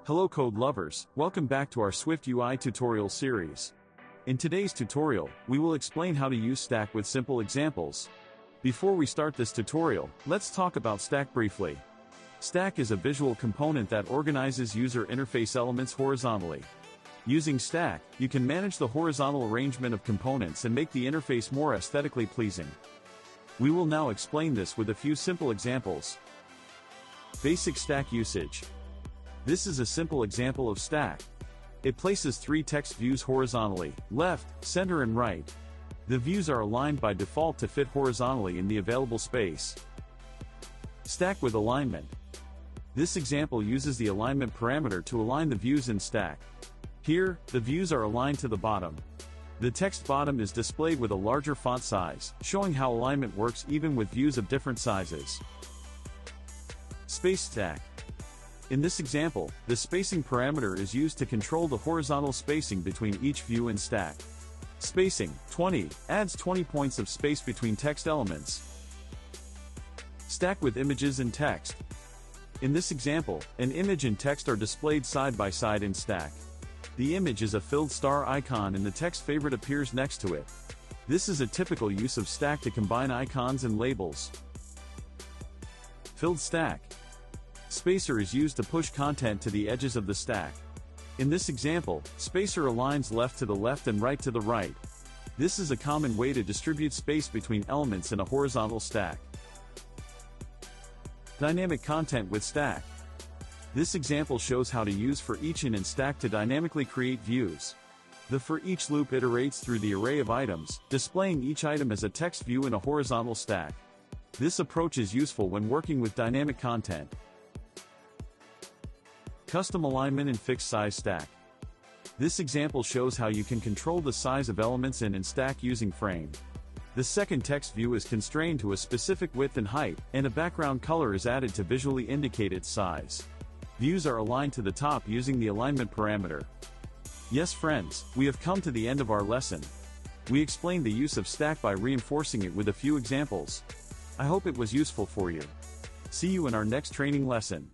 Hello code lovers, welcome back to our SwiftUI tutorial series. In today's tutorial, we will explain how to use Stack with simple examples. Before we start this tutorial, let's talk about Stack briefly. Stack is a visual component that organizes user interface elements horizontally. Using Stack, you can manage the horizontal arrangement of components and make the interface more aesthetically pleasing. We will now explain this with a few simple examples. Basic Stack usage. This is a simple example of Stack. It places three text views horizontally, left, center and right. The views are aligned by default to fit horizontally in the available space. Stack with alignment. This example uses the alignment parameter to align the views in Stack. Here, the views are aligned to the bottom. The text bottom is displayed with a larger font size, showing how alignment works even with views of different sizes. Space Stack. In this example, the spacing parameter is used to control the horizontal spacing between each view in Stack. Spacing, 20, adds 20 points of space between text elements. Stack with images and text. In this example, an image and text are displayed side by side in Stack. The image is a filled star icon and the text favorite appears next to it. This is a typical use of Stack to combine icons and labels. Filled Stack. Spacer is used to push content to the edges of the stack. In this example, spacer aligns left to the left and right to the right. This is a common way to distribute space between elements in a horizontal stack. Dynamic content with Stack. This example shows how to use for each in Stack to dynamically create views. The for each loop iterates through the array of items, displaying each item as a text view in a horizontal stack. This approach is useful when working with dynamic content. Custom alignment and fixed size stack. This example shows how you can control the size of elements in Stack using frame. The second text view is constrained to a specific width and height, and a background color is added to visually indicate its size. Views are aligned to the top using the alignment parameter. Yes friends, we have come to the end of our lesson. We explained the use of Stack by reinforcing it with a few examples. I hope it was useful for you. See you in our next training lesson.